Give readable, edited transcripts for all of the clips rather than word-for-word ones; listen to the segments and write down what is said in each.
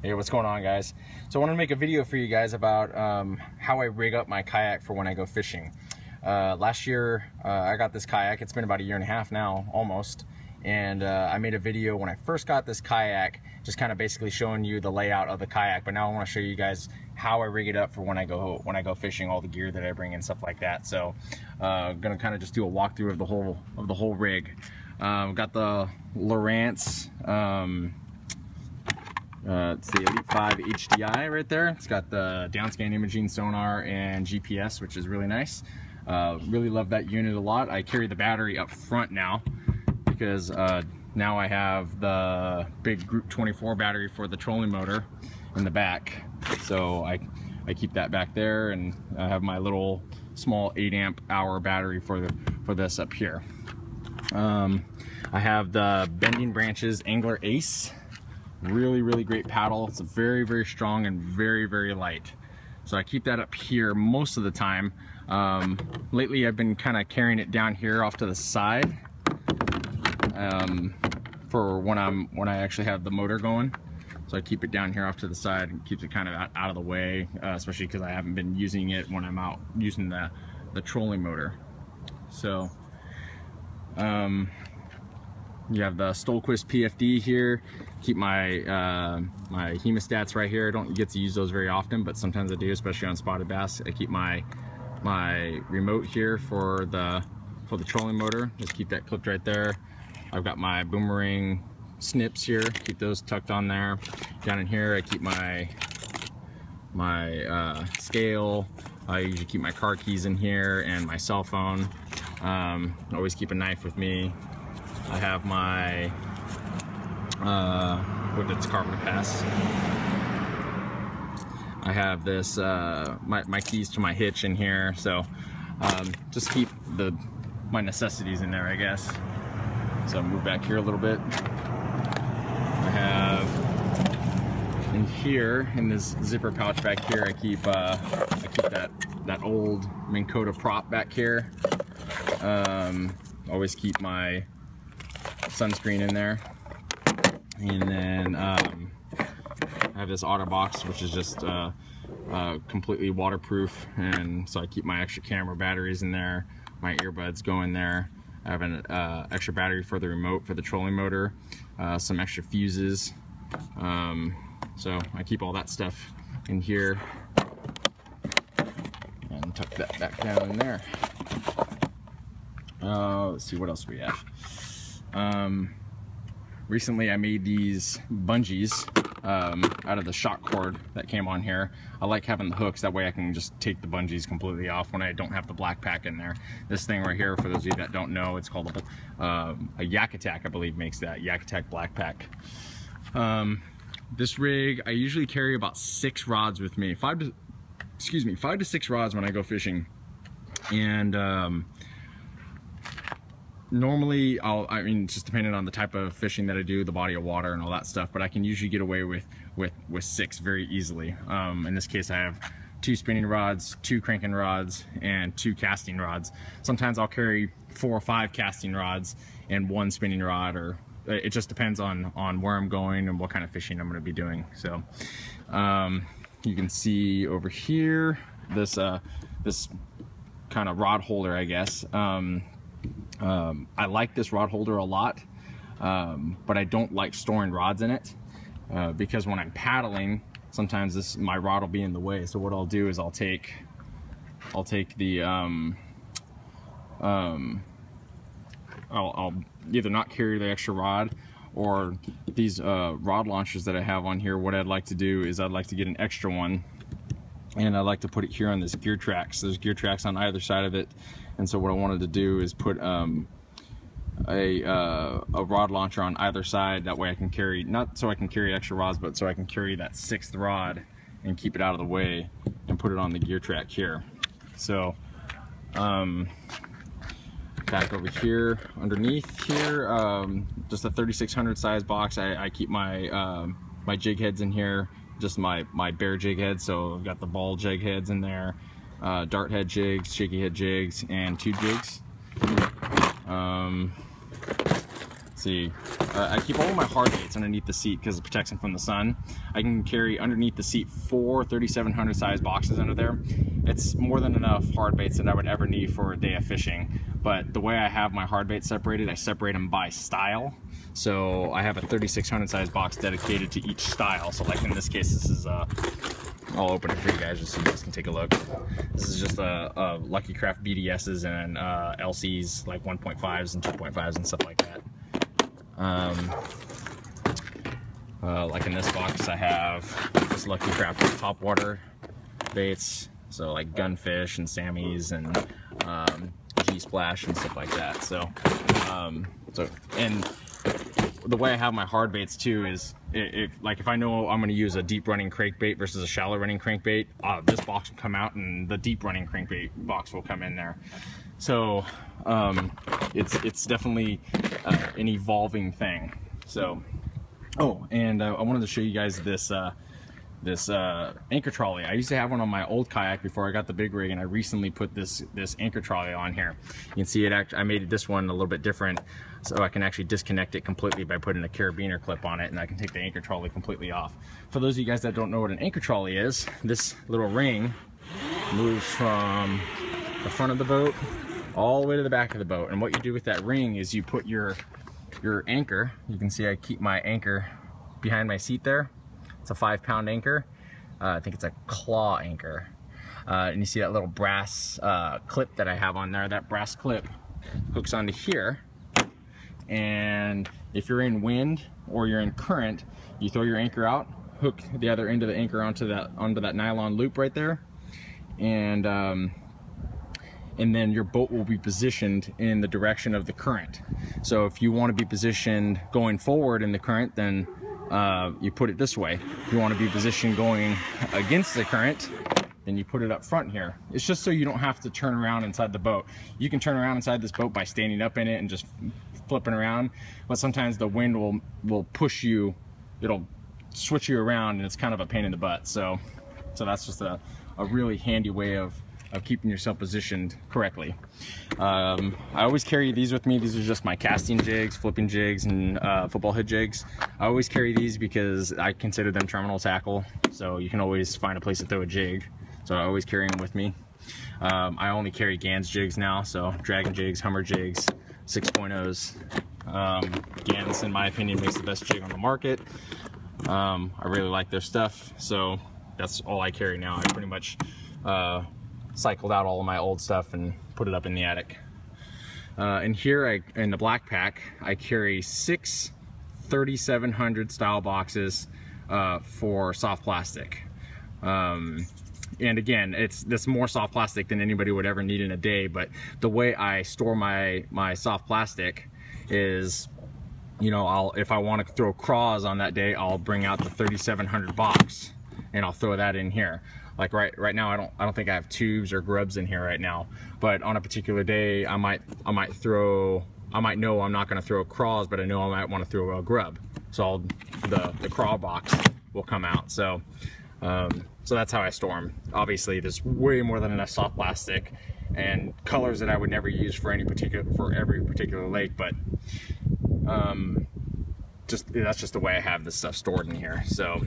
Hey, what's going on, guys? So I want to make a video for you guys about how I rig up my kayak for when I go fishing. Last year I got this kayak. It's been about a year and a half now, almost, and I made a video when I first got this kayak, just kind of basically showing you the layout of the kayak. But now I want to show you guys how I rig it up for when I go fishing, all the gear that I bring and stuff like that. So I'm gonna kind of just do a walkthrough of the whole rig. Got the Lowrance. It's the Elite 5 HDI right there. It's got the downscan imaging sonar and GPS, which is really nice. Really love that unit a lot. I carry the battery up front now because now I have the big Group 24 battery for the trolling motor in the back. So I keep that back there, and I have my little small 8 amp hour battery for this up here. I have the Bending Branches Angler Ace. Really great paddle. It's very strong and very light. So I keep that up here most of the time. Lately I've been kind of carrying it down here off to the side for when I actually have the motor going. So I keep it down here off to the side and keeps it kind of out of the way, especially because I haven't been using it when I'm out using the trolling motor. So you have the Stolquist PFD here. Keep my my hemostats right here. I don't get to use those very often, but sometimes I do, especially on spotted bass. I keep my remote here for the trolling motor. Just keep that clipped right there. I've got my boomerang snips here. Keep those tucked on there. Down in here, I keep my scale. I usually keep my car keys in here and my cell phone. Always keep a knife with me. I have my Whippets carbon pass. I have this my keys to my hitch in here. So just keep my necessities in there, I guess. So I'll move back here a little bit. I have in here, in this zipper pouch back here, I keep that old Minn Kota prop back here. Always keep my sunscreen in there, and then I have this OtterBox, which is just completely waterproof, and so I keep my extra camera batteries in there. My earbuds go in there. I have an extra battery for the remote for the trolling motor, some extra fuses. So I keep all that stuff in here and tuck that back down in there. Let's see, what else we have. Recently I made these bungees out of the shock cord that came on here. I like having the hooks, that way I can just take the bungees completely off when I don't have the black pack in there. This thing right here, for those of you that don't know, it's called a Yak Attack, I believe makes that, Yak Attack black pack. This rig, I usually carry about 6 rods with me, 5 to 6 rods when I go fishing. And normally I mean, just depending on the type of fishing that I do, the body of water and all that stuff, but I can usually get away with 6 very easily. In this case I have 2 spinning rods, 2 cranking rods, and 2 casting rods. Sometimes I'll carry 4 or 5 casting rods and 1 spinning rod, or it just depends on where I'm going and what kind of fishing I'm going to be doing. So you can see over here this kind of rod holder, I guess. I like this rod holder a lot, but I don't like storing rods in it because when I'm paddling, sometimes my rod will be in the way. So what I'll do is I'll take the I'll either not carry the extra rod, or these rod launchers that I have on here. What I'd like to do is I'd like to get an extra one, and I'd like to put it here on this gear track. So there's gear tracks on either side of it, and so what I wanted to do is put a rod launcher on either side. That way I can carry, not so I can carry extra rods, but so I can carry that 6th rod and keep it out of the way and put it on the gear track here. So back over here underneath here, just a 3600 size box. I keep my my jig heads in here, just my bare jig heads. So I've got the ball jig heads in there, dart head jigs, shaky head jigs, and 2 jigs. see, I keep all of my hard baits underneath the seat because it protects them from the sun. I can carry underneath the seat 4 3700 size boxes under there. It's more than enough hard baits that I would ever need for a day of fishing. But the way I have my hard baits separated, I separate them by style. So I have a 3600 size box dedicated to each style. So like in this case, this is I'll open it for you guys just so you guys can take a look. This is just a Lucky Craft BDSs and LCs, like 1.5s and 2.5s and stuff like that. Like in this box, I have this Lucky Craft topwater baits, so like gunfish and Sammies and G-splash and stuff like that. So, and the way I have my hard baits too is, if I know I'm going to use a deep running crankbait versus a shallow running crankbait, this box will come out and the deep running crankbait box will come in there. So it's definitely an evolving thing. So, oh, and I wanted to show you guys this this anchor trolley. I used to have one on my old kayak before I got the big rig, and I recently put this anchor trolley on here. You can see it. I made this one a little bit different, so I can actually disconnect it completely by putting a carabiner clip on it, and I can take the anchor trolley completely off. For those of you guys that don't know what an anchor trolley is, this little ring moves from the front of the boat all the way to the back of the boat, and what you do with that ring is you put your anchor. You can see I keep my anchor behind my seat there. It's a 5-pound anchor. I think it's a claw anchor. And you see that little brass clip that I have on there. That brass clip hooks onto here. And if you're in wind or you're in current, you throw your anchor out, hook the other end of the anchor onto that nylon loop right there, and then your boat will be positioned in the direction of the current. So if you want to be positioned going forward in the current, then you put it this way. If you want to be positioned going against the current, then you put it up front here. It's just so you don't have to turn around inside the boat. You can turn around inside this boat by standing up in it and just flipping around, but sometimes the wind will push you, it'll switch you around, and it's kind of a pain in the butt. So that's just a really handy way of keeping yourself positioned correctly. I always carry these with me. These are just my casting jigs, flipping jigs, and football head jigs. I always carry these because I consider them terminal tackle, so you can always find a place to throw a jig. So I always carry them with me. I only carry Gans jigs now, so Dragon jigs, Hummer jigs, 6.0s. Gans, in my opinion, makes the best jig on the market. I really like their stuff, so that's all I carry now. I pretty much cycled out all of my old stuff and put it up in the attic. And here in the black pack, I carry 6 3700 style boxes for soft plastic. And again, it's more soft plastic than anybody would ever need in a day, but the way I store my soft plastic is, you know, if I want to throw craws on that day, I'll bring out the 3700 box and I'll throw that in here. Like right now, I don't think I have tubes or grubs in here right now, but on a particular day, I might know I'm not going to throw craws, but I know I might want to throw a grub. So the craw box will come out. So that's how I store them. Obviously, there's way more than enough soft plastic and colors that I would never use for every particular lake, but that's just the way I have this stuff stored in here. So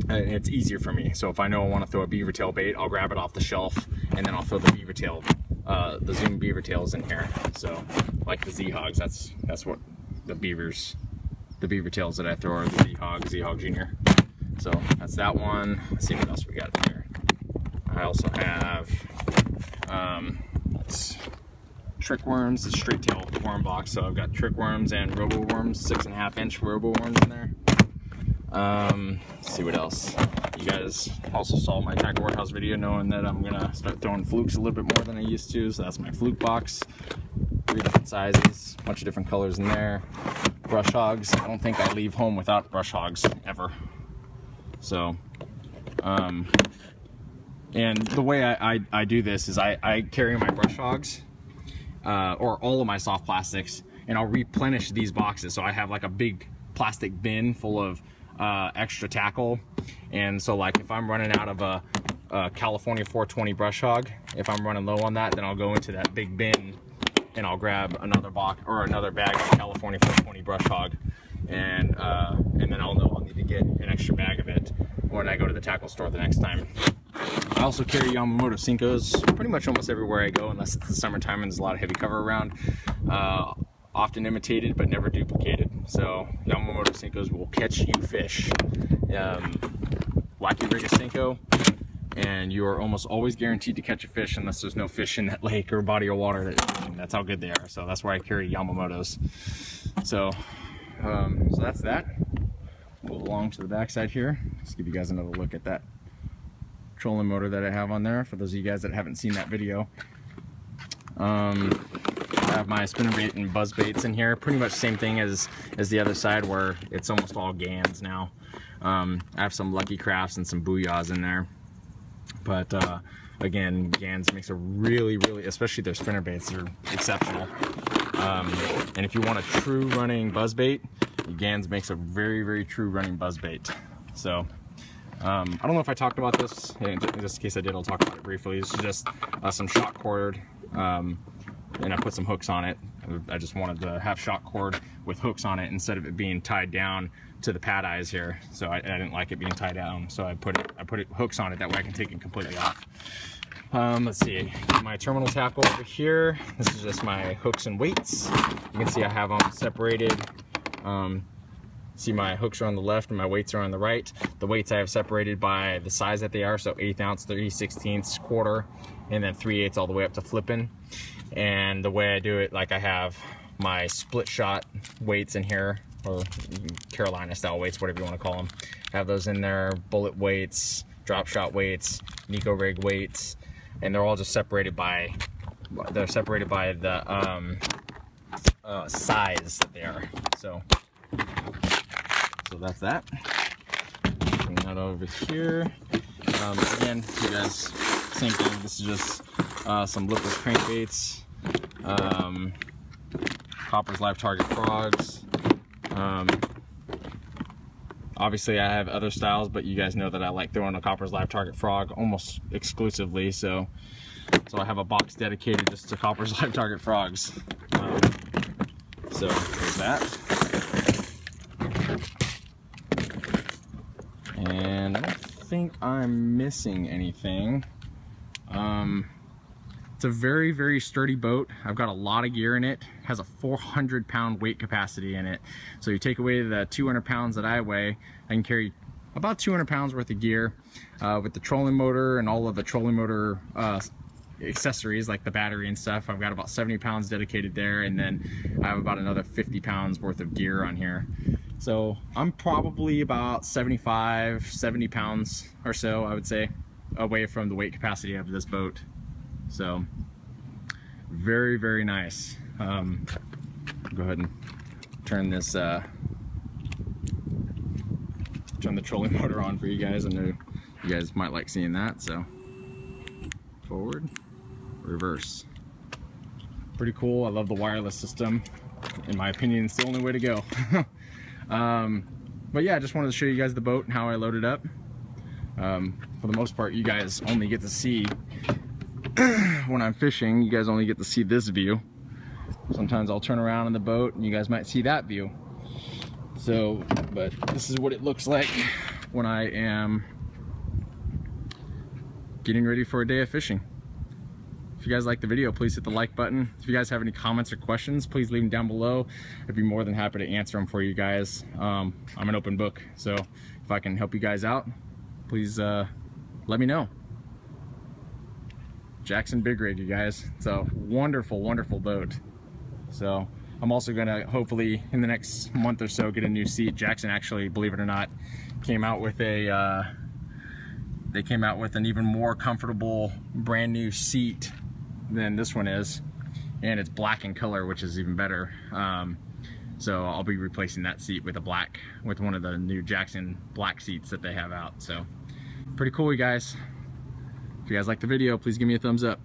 it's easier for me. So if I know I want to throw a beaver tail bait, I'll grab it off the shelf and then I'll throw the beaver tail, the Zoom beaver tails in here. So like the Z-Hogs, that's what the beaver tails that I throw are the Z-Hog Junior. So that's that one. Let's see what else we got here. I also have trick worms, the straight tail worm box. So I've got trick worms and robo worms, 6.5 inch robo worms in there. Let's see what else. You guys also saw my tackle warehouse video knowing that I'm gonna start throwing flukes a little bit more than I used to. So that's my fluke box, 3 different sizes, a bunch of different colors in there. Brush hogs. I don't think I leave home without brush hogs ever. So, and the way I do this is I carry my brush hogs, or all of my soft plastics, and I'll replenish these boxes. So I have like a big plastic bin full of extra tackle, and so like if I'm running out of a California 420 brush hog, if I'm running low on that, then I'll go into that big bin and I'll grab another box or another bag of California 420 brush hog, and then I'll know I'll need to get an extra bag of it when I go to the tackle store the next time. I also carry Yamamoto Senkos pretty much almost everywhere I go, unless it's the summertime and there's a lot of heavy cover around. Often imitated but never duplicated. So Yamamoto Senkos will catch you fish. Wacky rig a Senko, and you are almost always guaranteed to catch a fish unless there's no fish in that lake or body of water that you're fishing. That's how good they are. So that's why I carry Yamamotos. So that's that. Move along to the back side here. Let's give you guys another look at that trolling motor that I have on there for those of you guys that haven't seen that video. I have my spinnerbait and buzz baits in here, pretty much same thing as the other side, where it's almost all Gans now. I have some Lucky Crafts and some Booyahs in there, but again, Gans makes a really, especially their spinnerbaits are exceptional. And if you want a true running buzz bait, Gans makes a very true running buzz bait. So I don't know if I talked about this, and just in case I did, I'll talk about it briefly. This is just some shock cord, and I put some hooks on it. I just wanted to have shock cord with hooks on it instead of it being tied down to the pad eyes here. So I didn't like it being tied down, so I put hooks on it, that way I can take it completely off. Let's see, my terminal tackle over here. This is just my hooks and weights. You can see I have them separated. See, my hooks are on the left and my weights are on the right. The weights I have separated by the size that they are, so 1/8 ounce, 3/16, quarter, and then 3/8 all the way up to flipping. And the way I do it, like I have my split shot weights in here, or Carolina style weights, whatever you want to call them. I have those in there, bullet weights, drop shot weights, Nico rig weights, and they're all just separated by the size that they are. So that's that. Bring that over here. Again, you guys, same thing. This is just some lipless crankbaits, Copper's live target frogs. Obviously I have other styles, but you guys know that I like throwing a Copper's live target frog almost exclusively, so I have a box dedicated just to Copper's live target frogs. So there's that. And I don't think I'm missing anything. It's a very sturdy boat. I've got a lot of gear in it. It has a 400-pound weight capacity in it. So you take away the 200 pounds that I weigh, I can carry about 200 pounds worth of gear with the trolling motor and all of the trolling motor accessories like the battery and stuff. I've got about 70 pounds dedicated there, and then I have about another 50 pounds worth of gear on here. So I'm probably about 75, 70 pounds or so, I would say, away from the weight capacity of this boat. So very nice. Go ahead and turn this turn the trolling motor on for you guys. I know you guys might like seeing that. So forward, reverse. Pretty cool. I love the wireless system. In my opinion, it's the only way to go. But yeah, I just wanted to show you guys the boat and how I load it up. For the most part, you guys only get to see when I'm fishing, you guys only get to see this view. Sometimes I'll turn around in the boat and you guys might see that view. So, but this is what it looks like when I am getting ready for a day of fishing. If you guys like the video, please hit the like button. If you guys have any comments or questions, please leave them down below. I'd be more than happy to answer them for you guys. I'm an open book, so if I can help you guys out, please let me know. Jackson Big Rig, you guys. It's a wonderful boat. So I'm also gonna hopefully in the next month or so get a new seat. Jackson actually, believe it or not, came out with a they came out with an even more comfortable brand new seat than this one is, and it's black in color, which is even better. So I'll be replacing that seat with one of the new Jackson black seats that they have out. So pretty cool, you guys. If you guys like the video, please give me a thumbs up.